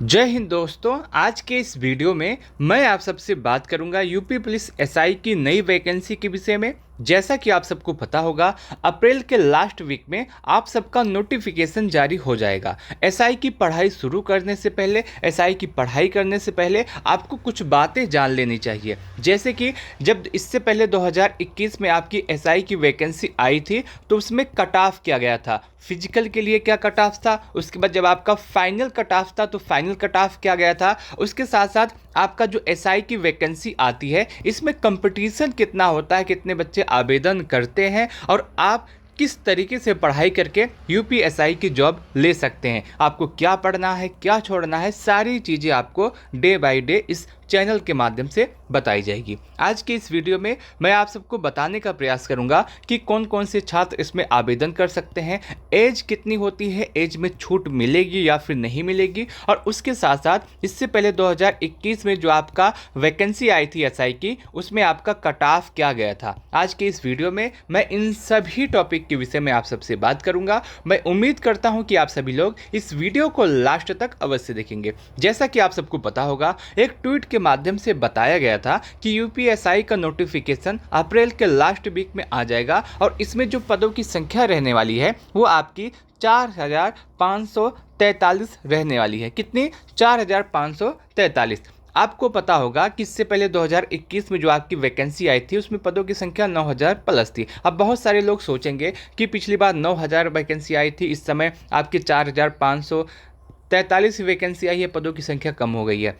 जय हिंद दोस्तों। आज के इस वीडियो में मैं आप सबसे बात करूंगा यूपी पुलिस एसआई की नई वैकेंसी के विषय में। जैसा कि आप सबको पता होगा, अप्रैल के लास्ट वीक में आप सबका नोटिफिकेशन जारी हो जाएगा। एसआई की पढ़ाई शुरू करने से पहले, एसआई की पढ़ाई करने से पहले आपको कुछ बातें जान लेनी चाहिए। जैसे कि जब इससे पहले 2021 में आपकी एसआई की वैकेंसी आई थी तो उसमें कट ऑफ किया गया था। फिजिकल के लिए क्या कट ऑफ था, उसके बाद जब आपका फाइनल कट ऑफ था तो फाइनल कट ऑफ किया गया था। उसके साथ साथ आपका जो एसआई की वैकेंसी आती है इसमें कंपटीशन कितना होता है, कितने बच्चे आवेदन करते हैं और आप किस तरीके से पढ़ाई करके यूपीएसआई की जॉब ले सकते हैं, आपको क्या पढ़ना है, क्या छोड़ना है, सारी चीज़ें आपको डे बाय डे इस चैनल के माध्यम से बताई जाएगी। आज के इस वीडियो में मैं आप सबको बताने का प्रयास करूंगा कि कौन कौन से छात्र इसमें आवेदन कर सकते हैं, एज कितनी होती है, एज में छूट मिलेगी या फिर नहीं मिलेगी, और उसके साथ साथ इससे पहले 2021 में जो आपका वैकेंसी आई थी एसआई की, उसमें आपका कट ऑफ क्या गया था। आज के इस वीडियो में मैं इन सभी टॉपिक के विषय में आप सबसे बात करूंगा। मैं उम्मीद करता हूं कि आप सभी लोग इस वीडियो को लास्ट तक अवश्य देखेंगे। जैसा कि आप सबको पता होगा, एक ट्वीट के माध्यम से बताया गया था कि यूपीएसआई का नोटिफिकेशन अप्रैल के लास्ट वीक में आ जाएगा और इसमें जो पदों की संख्या रहने वाली है वो आपकी 4543 रहने वाली है। कितनी? 4543। आपको पता होगा कि इससे पहले 2021 में जो आपकी वैकेंसी आई थी उसमें पदों की संख्या 9000 प्लस थी। अब बहुत सारे लोग सोचेंगे कि पिछली बार 9000 वैकेंसी आई थी, इस समय आपकी 4543 वैकेंसी आई है, पदों की संख्या कम हो गई है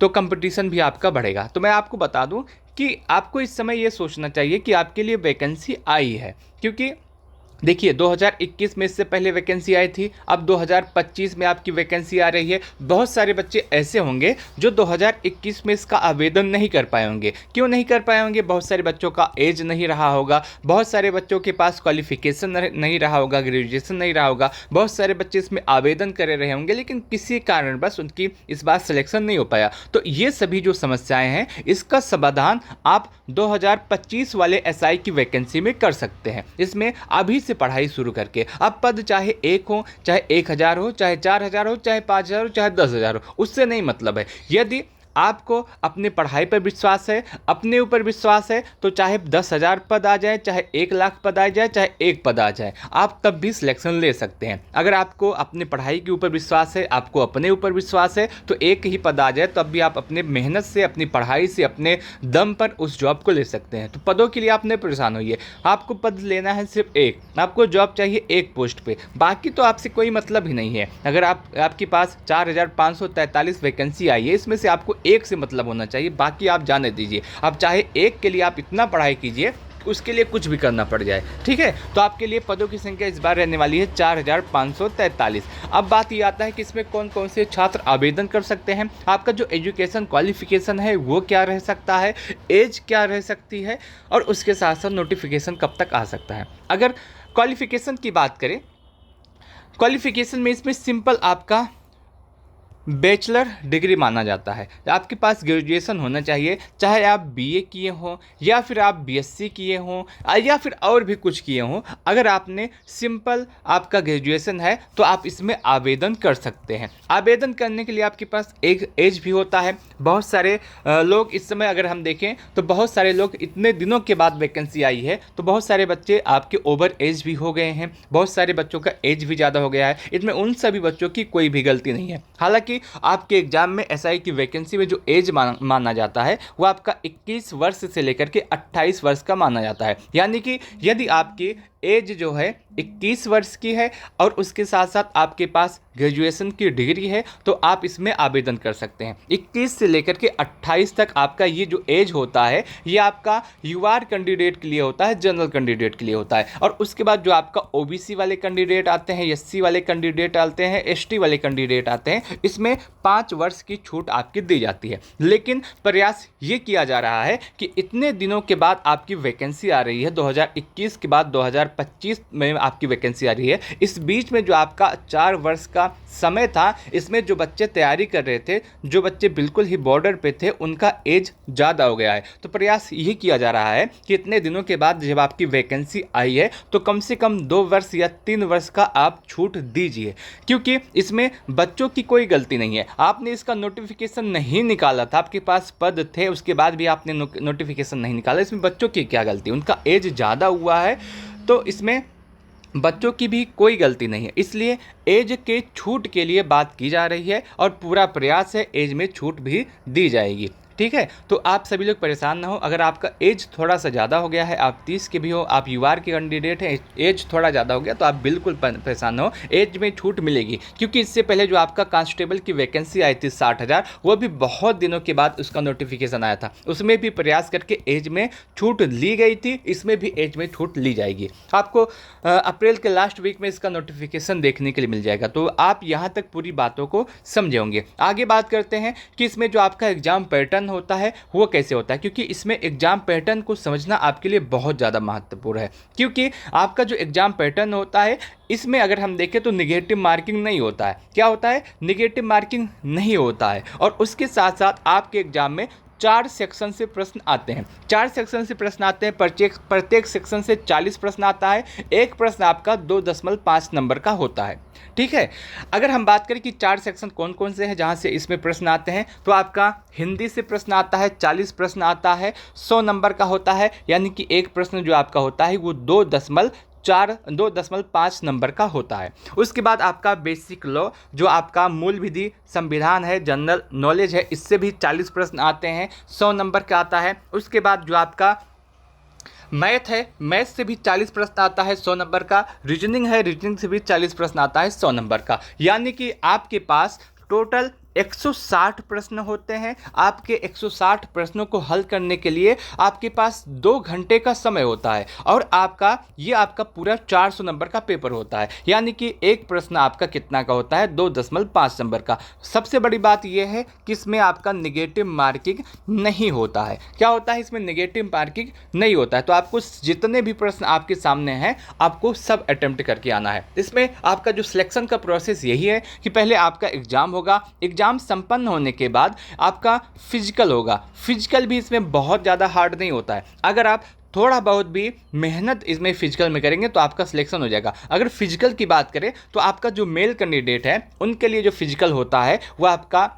तो कंपटीशन भी आपका बढ़ेगा। तो मैं आपको बता दूं कि आपको इस समय ये सोचना चाहिए कि आपके लिए वैकेंसी आई है, क्योंकि देखिए 2021 में इससे पहले वैकेंसी आई थी, अब 2025 में आपकी वैकेंसी आ रही है। बहुत सारे बच्चे ऐसे होंगे जो 2021 में इसका आवेदन नहीं कर पाए होंगे। क्यों नहीं कर पाए होंगे? बहुत सारे बच्चों का एज नहीं रहा होगा, बहुत सारे बच्चों के पास क्वालिफिकेशन नहीं रहा होगा, ग्रेजुएशन नहीं रहा होगा। बहुत सारे बच्चे इसमें आवेदन करे रहे होंगे लेकिन किसी कारणवश उनकी इस बार सिलेक्शन नहीं हो पाया। तो ये सभी जो समस्याएं हैं इसका समाधान आप 2025 वाले एसआई की वैकेंसी में कर सकते हैं। इसमें अभी से पढ़ाई शुरू करके अब पद चाहे 1 हो, चाहे 1000 हो, चाहे 4000 हो, चाहे 5000 हो, चाहे 10000 हो, उससे नहीं मतलब है। यदि आपको अपने पढ़ाई पर विश्वास है, अपने ऊपर विश्वास है, तो चाहे 10,000 पद आ जाए, चाहे 1,00,000 पद आ जाए, चाहे 1 पद आ जाए, आप तब भी सिलेक्शन ले सकते हैं। अगर आपको अपने पढ़ाई के ऊपर विश्वास है, आपको अपने ऊपर विश्वास है, तो 1 ही पद आ जाए तब भी आप अपने मेहनत से, अपनी पढ़ाई से, अपने दम पर उस जॉब को ले सकते हैं। तो पदों के लिए आप नहीं परेशान होइए, आपको पद लेना है सिर्फ 1, आपको जॉब चाहिए 1 पोस्ट पे, बाकी तो आपसे कोई मतलब ही नहीं है। अगर आपके पास 4543 वैकेंसी आई है, इसमें से आपको 1 से मतलब होना चाहिए, बाकी आप जाने दीजिए। अब चाहे 1 के लिए आप इतना पढ़ाई कीजिए, उसके लिए कुछ भी करना पड़ जाए, ठीक है। तो आपके लिए पदों की संख्या इस बार रहने वाली है 4543। अब बात ये आता है कि इसमें कौन कौन से छात्र आवेदन कर सकते हैं, आपका जो एजुकेशन क्वालिफिकेशन है वो क्या रह सकता है, एज क्या रह सकती है, और उसके साथ साथ नोटिफिकेशन कब तक आ सकता है। अगर क्वालिफिकेशन की बात करें, क्वालिफिकेशन में इसमें सिंपल आपका बैचलर डिग्री माना जाता है। आपके पास ग्रेजुएशन होना चाहिए, चाहे आप बीए किए हों या फिर आप बीएससी किए हों या फिर और भी कुछ किए हों। अगर आपने सिंपल आपका ग्रेजुएशन है तो आप इसमें आवेदन कर सकते हैं। आवेदन करने के लिए आपके पास एक एज भी होता है। बहुत सारे लोग इस समय अगर हम देखें तो बहुत सारे लोग इतने दिनों के बाद वैकेंसी आई है तो बहुत सारे बच्चे आपके ओवर एज भी हो गए हैं, बहुत सारे बच्चों का एज भी ज़्यादा हो गया है। इसमें उन सभी बच्चों की कोई भी गलती नहीं है। हालांकि आपके एग्जाम में एसआई की वैकेंसी में जो एज माना जाता है वो आपका 21 वर्ष से लेकर के 28 वर्ष का माना जाता है। यानी कि यदि आपकी एज जो है 21 वर्ष की है और उसके साथ साथ आपके पास ग्रेजुएशन की डिग्री है तो आप इसमें आवेदन कर सकते हैं। 21 से लेकर के 28 तक आपका ये जो एज होता है ये आपका यूआर कैंडिडेट के लिए होता है, जनरल कैंडिडेट के लिए होता है। और उसके बाद जो आपका ओबीसी वाले कैंडिडेट आते हैं, एससी वाले कैंडिडेट आते हैं, एसटी वाले कैंडिडेट आते हैं, इसमें 5 वर्ष की छूट आपकी दी जाती है। लेकिन प्रयास ये किया जा रहा है कि इतने दिनों के बाद आपकी वैकेंसी आ रही है, 2021 के बाद 2025 में आपकी वैकेंसी आ रही है। इस बीच में जो आपका 4 वर्ष का समय था, इसमें जो बच्चे तैयारी कर रहे थे, जो बच्चे बिल्कुल ही बॉर्डर पे थे, उनका एज ज़्यादा हो गया है। तो प्रयास यही किया जा रहा है कि इतने दिनों के बाद जब आपकी वैकेंसी आई है तो कम से कम 2 वर्ष या 3 वर्ष का आप छूट दीजिए, क्योंकि इसमें बच्चों की कोई गलती नहीं है। आपने इसका नोटिफिकेशन नहीं निकाला था, आपके पास पद थे, उसके बाद भी आपने नोटिफिकेशन नहीं निकाला। इसमें बच्चों की क्या गलती? उनका एज ज़्यादा हुआ है, तो इसमें बच्चों की भी कोई गलती नहीं है। इसलिए एज के छूट के लिए बात की जा रही है और पूरा प्रयास है एज में छूट भी दी जाएगी। ठीक है, तो आप सभी लोग परेशान ना हो। अगर आपका एज थोड़ा सा ज़्यादा हो गया है, आप 30 के भी हो, आप यूआर के कैंडिडेट हैं, एज थोड़ा ज़्यादा हो गया, तो आप बिल्कुल परेशान ना हो, एज में छूट मिलेगी। क्योंकि इससे पहले जो आपका कांस्टेबल की वैकेंसी आई थी 60,000, वो भी बहुत दिनों के बाद उसका नोटिफिकेशन आया था, उसमें भी प्रयास करके एज में छूट ली गई थी, इसमें भी एज में छूट ली जाएगी। आपको अप्रैल के लास्ट वीक में इसका नोटिफिकेशन देखने के लिए मिल जाएगा। तो आप यहाँ तक पूरी बातों को समझे होंगे। आगे बात करते हैं कि इसमें जो आपका एग्जाम पैटर्न होता है वो कैसे होता है, क्योंकि इसमें एग्जाम पैटर्न को समझना आपके लिए बहुत ज़्यादा महत्वपूर्ण है। क्योंकि आपका जो एग्जाम पैटर्न होता है, इसमें अगर हम देखें तो निगेटिव मार्किंग नहीं होता है। क्या होता है? निगेटिव मार्किंग नहीं होता है। और उसके साथ साथ आपके एग्जाम में 4 सेक्शन से प्रश्न आते हैं। 4 सेक्शन से प्रश्न आते हैं, प्रत्येक सेक्शन से 40 प्रश्न आता है। एक प्रश्न आपका 2.5 नंबर का होता है। ठीक है, अगर हम बात करें कि 4 सेक्शन कौन कौन से हैं जहां से इसमें प्रश्न आते हैं, तो आपका हिंदी से प्रश्न आता है, 40 प्रश्न आता है, 100 नंबर का होता है। यानी कि एक प्रश्न जो आपका होता है वो 2.5 नंबर का होता है। उसके बाद आपका बेसिक लॉ, जो आपका मूल विधि संविधान है, जनरल नॉलेज है, इससे भी 40 प्रश्न आते हैं, 100 नंबर का आता है। उसके बाद जो आपका मैथ है, मैथ से भी 40 प्रश्न आता है, 100 नंबर का। रीजनिंग है, रीजनिंग से भी 40 प्रश्न आता है, 100 नंबर का। यानी कि आपके पास टोटल 160 प्रश्न होते हैं। आपके 160 प्रश्नों को हल करने के लिए आपके पास 2 घंटे का समय होता है, और आपका पूरा 400 नंबर का पेपर होता है। यानी कि एक प्रश्न आपका कितना का होता है? 2.5 नंबर का। सबसे बड़ी बात यह है कि इसमें आपका निगेटिव मार्किंग नहीं होता है। क्या होता है? इसमें निगेटिव मार्किंग नहीं होता है। तो आपको जितने भी प्रश्न आपके सामने हैं, आपको सब अटेम्प्ट करके आना है। इसमें आपका जो सिलेक्शन का प्रोसेस यही है कि पहले आपका एग्जाम होगा, एग्जाम संपन्न होने के बाद आपका फिजिकल होगा। फिजिकल भी इसमें बहुत ज़्यादा हार्ड नहीं होता है। अगर आप थोड़ा बहुत भी मेहनत इसमें फिजिकल में करेंगे तो आपका सिलेक्शन हो जाएगा। अगर फिजिकल की बात करें तो आपका जो मेल कैंडिडेट है, उनके लिए जो फिजिकल होता है वो आपका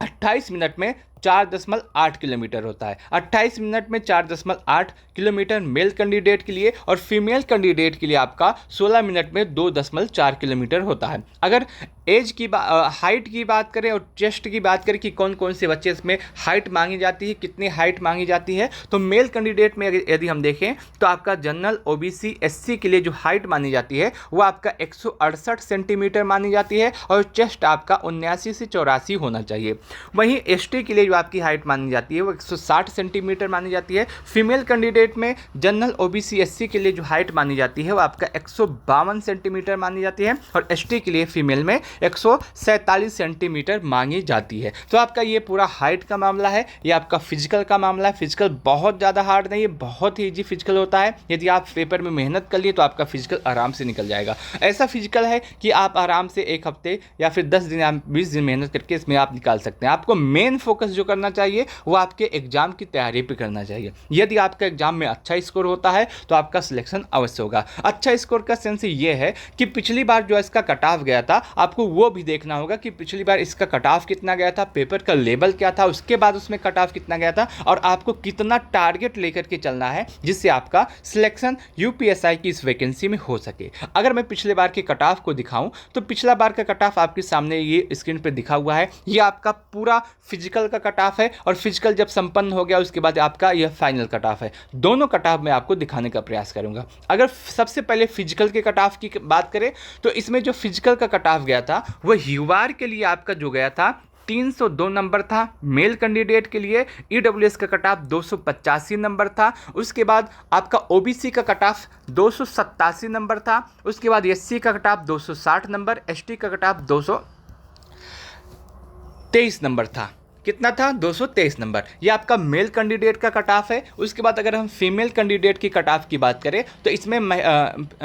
28 मिनट में 4.8 किलोमीटर होता है। 28 मिनट में 4.8 किलोमीटर मेल कैंडिडेट के लिए, और फीमेल कैंडिडेट के लिए आपका 16 मिनट में 2.4 किलोमीटर होता है। अगर एज की हाइट की बात करें और चेस्ट की बात करें कि कौन कौन से बच्चे इसमें हाइट मांगी जाती है, कितनी हाइट मांगी जाती है, तो मेल कैंडिडेट में यदि हम देखें तो आपका जनरल, ओबीसी, एससी के लिए जो हाइट मानी जाती है वो आपका 168 सेंटीमीटर मानी जाती है, और चेस्ट आपका 79 से 84 होना चाहिए। वहीं एसटी के लिए जो आपकी हाइट मानी जाती है वो 160 सेंटीमीटर मानी जाती है। फीमेल कैंडिडेट में जनरल, ओबीसी, एससी के लिए जो हाइट मानी जाती है वो आपका 152 सेंटीमीटर मानी जाती है, और एसटी के लिए फीमेल में 147 सेंटीमीटर मांगी जाती है। तो आपका ये पूरा हाइट का मामला है, ये आपका फिजिकल का मामला है। फिजिकल बहुत ज़्यादा हार्ड नहीं है, बहुत ही ईजी फिजिकल होता है। यदि आप पेपर में मेहनत कर लिए तो आपका फिजिकल आराम से निकल जाएगा। ऐसा फिजिकल है कि आप आराम से 1 हफ्ते या फिर 10 दिन या 20 दिन मेहनत करके इसमें आप निकाल सकते हैं। आपको मेन फोकस जो करना चाहिए वो आपके एग्जाम की तैयारी पे करना चाहिए। यदि आपका एग्जाम में अच्छा स्कोर होता है तो आपका सिलेक्शन अवश्य होगा। अच्छा स्कोर का सेंस ये है कि पिछली बार जो इसका कट ऑफ गया था, आपको वो भी देखना होगा कि पिछली बार इसका कट ऑफ कितना गया था, पेपर का लेवल क्या था, उसके बाद उसमें कट ऑफ कितना गया था, और आपको कितना टारगेट लेकर के चलना है जिससे आपका सिलेक्शन यूपीएससी की इस वैकेंसी में हो सके। अगर मैं पिछले बार के कट ऑफ को दिखाऊं तो पिछला बार का कट ऑफ आपके सामने ये स्क्रीन पर दिखा हुआ है। ये आपका पूरा फिजिकल का कट ऑफ है, और फिजिकल जब संपन्न हो गया उसके बाद आपका यह फाइनल कट ऑफ है। दोनों कट ऑफ मैं आपको दिखाने का प्रयास करूंगा। अगर सबसे पहले फिजिकल के कट ऑफ की बात करें तो इसमें जो फिजिकल का कट ऑफ गया था वह यूआर के लिए आपका जो गया था 302 नंबर था मेल कैंडिडेट के लिए। ईडब्ल्यूएस का कट ऑफ 285 नंबर था। उसके बाद आपका ओबीसी का कट ऑफ 287 नंबर था। उसके बाद एससी का कट ऑफ 260 नंबर, एसटी का कट ऑफ 223 नंबर था। कितना था 223 नंबर। ये आपका मेल कैंडिडेट का कट ऑफ है। उसके बाद अगर हम फीमेल कैंडिडेट की कट ऑफ की बात करें तो इसमें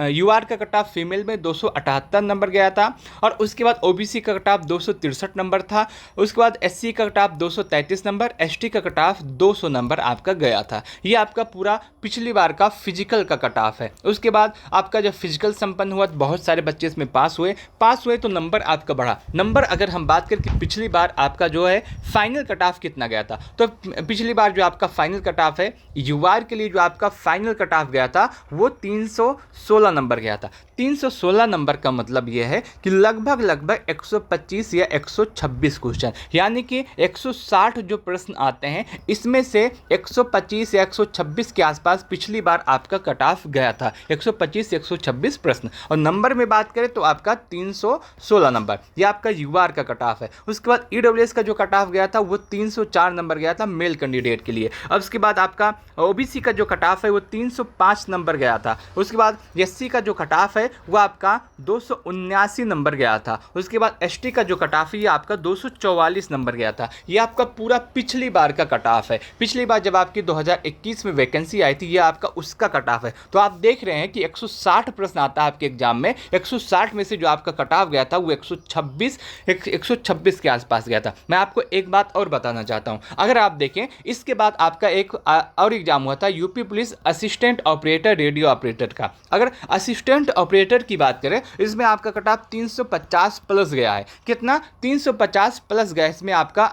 यूआर का कट ऑफ फीमेल में 278 नंबर गया था, और उसके बाद ओबीसी का कट ऑफ 263 नंबर था, उसके बाद एससी का कट ऑफ 233 नंबर, एसटी का कट ऑफ 200 नंबर आपका गया था। ये आपका पूरा पिछली बार का फिजिकल का कट ऑफ है। उसके बाद आपका जब फिजिकल संपन्न हुआ तो बहुत सारे बच्चे इसमें पास हुए तो नंबर आपका बढ़ा। नंबर अगर हम बात करें कि पिछली बार आपका जो है फाइनल कट ऑफ कितना गया था, तो पिछली बार जो आपका फाइनल कट ऑफ है यूआर के लिए जो आपका फाइनल कट ऑफ गया था वो 316 नंबर गया था। 316 नंबर का मतलब ये है कि लगभग 125 या 126 क्वेश्चन, यानी कि 160 जो प्रश्न आते हैं इसमें से 125 या 126 के आसपास पिछली बार आपका कट ऑफ गया था। 125 से 126 प्रश्न, और नंबर में बात करें तो आपका 316 नंबर, ये आपका यूआर का कट ऑफ है। उसके बाद ईडब्ल्यूएस का जो कट ऑफ गया था वो 304 नंबर गया था मेल कैंडिडेट के लिए। अब उसके बाद आपका ओबीसी का जो कट ऑफ है वो 305 नंबर गया था। उसके बाद एससी का जो कट ऑफ है वो आपका 279 नंबर गया था। उसके बाद एसटी का जो कट ऑफ है ये आपका 244 नंबर गया था। ये आपका पूरा पिछली बार का कट ऑफ है। पिछली बार जब आपकी 2021 में वैकेंसी आई थी ये आपका उसका कट ऑफ है। तो आप देख रहे हैं कि 160 प्रश्न आता है आपके एग्जाम में, 160 में से जो आपका कट ऑफ गया था वो 126 के आसपास गया था। मैं आपको एक बात और बताना चाहता हूं, अगर आप देखें इसके बाद आपका एक और एग्जाम हुआ था UP police assistant operator radio operator का। अगर असिस्टेंट ऑपरेटर की बात करें इसमें आपका कट ऑफ 350 प्लस गया है। कितना 350 प्लस गया। इसमें आपका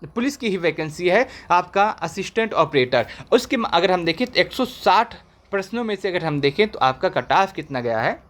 पुलिस की ही वैकेंसी है आपका असिस्टेंट ऑपरेटर। उसके अगर हम देखें तो 160 प्रश्नों में से अगर हम देखें तो आपका कट ऑफ कितना गया है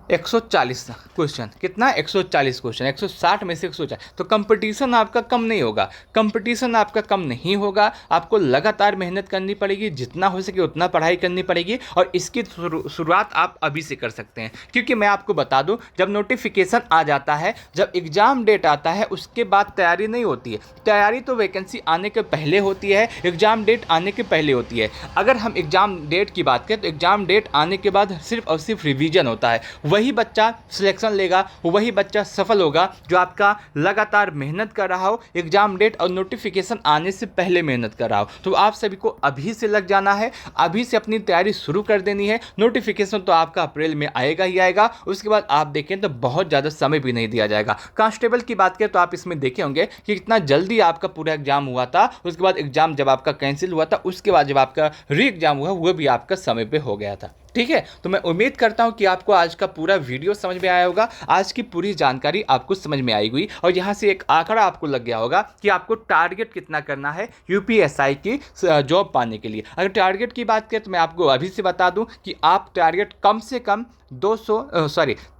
140 क्वेश्चन। कितना 140 क्वेश्चन, 160 में से 140। तो कंपटीशन आपका कम नहीं होगा, कंपटीशन आपका कम नहीं होगा। आपको लगातार मेहनत करनी पड़ेगी, जितना हो सके उतना पढ़ाई करनी पड़ेगी, और इसकी शुरुआत आप अभी से कर सकते हैं। क्योंकि मैं आपको बता दूं जब नोटिफिकेशन आ जाता है, जब एग्ज़ाम डेट आता है उसके बाद तैयारी नहीं होती है। तैयारी तो वैकेंसी आने के पहले होती है, एग्ज़ाम डेट आने के पहले होती है। अगर हम एग्ज़ाम डेट की बात करें तो एग्ज़ाम डेट आने के बाद सिर्फ और सिर्फ रिवीजन होता है। वही बच्चा सिलेक्शन लेगा, वही बच्चा सफल होगा जो आपका लगातार मेहनत कर रहा हो, एग्जाम डेट और नोटिफिकेशन आने से पहले मेहनत कर रहा हो। तो आप सभी को अभी से लग जाना है, अभी से अपनी तैयारी शुरू कर देनी है। नोटिफिकेशन तो आपका अप्रैल में आएगा ही आएगा, उसके बाद आप देखें तो बहुत ज़्यादा समय भी नहीं दिया जाएगा। कांस्टेबल की बात करें तो आप इसमें देखे होंगे कि कितना जल्दी आपका पूरा एग्जाम हुआ था। उसके बाद एग्जाम जब आपका कैंसिल हुआ था उसके बाद जब आपका री एग्जाम हुआ वो भी आपका समय पे हो गया था। ठीक है, तो मैं उम्मीद करता हूं कि आपको आज का पूरा वीडियो समझ में आया होगा, आज की पूरी जानकारी आपको समझ में आई हुई, और यहाँ से एक आंकड़ा आपको लग गया होगा कि आपको टारगेट कितना करना है यूपीएसआई की जॉब पाने के लिए। अगर टारगेट की बात करें तो मैं आपको अभी से बता दूं कि आप टारगेट कम से कम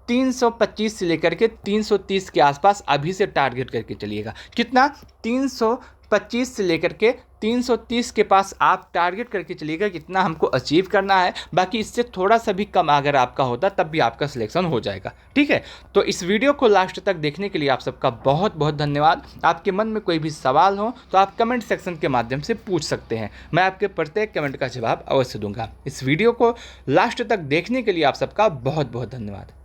325 से लेकर के 330 के आसपास अभी से टारगेट करके चलिएगा। कितना 325 से लेकर के 330 के पास आप टारगेट करके चलिएगा, कितना हमको अचीव करना है। बाकी इससे थोड़ा सा भी कम अगर आपका होता तब भी आपका सिलेक्शन हो जाएगा। ठीक है, तो इस वीडियो को लास्ट तक देखने के लिए आप सबका बहुत बहुत धन्यवाद। आपके मन में कोई भी सवाल हो तो आप कमेंट सेक्शन के माध्यम से पूछ सकते हैं, मैं आपके प्रत्येक कमेंट का जवाब अवश्य दूंगा। इस वीडियो को लास्ट तक देखने के लिए आप सबका बहुत बहुत धन्यवाद।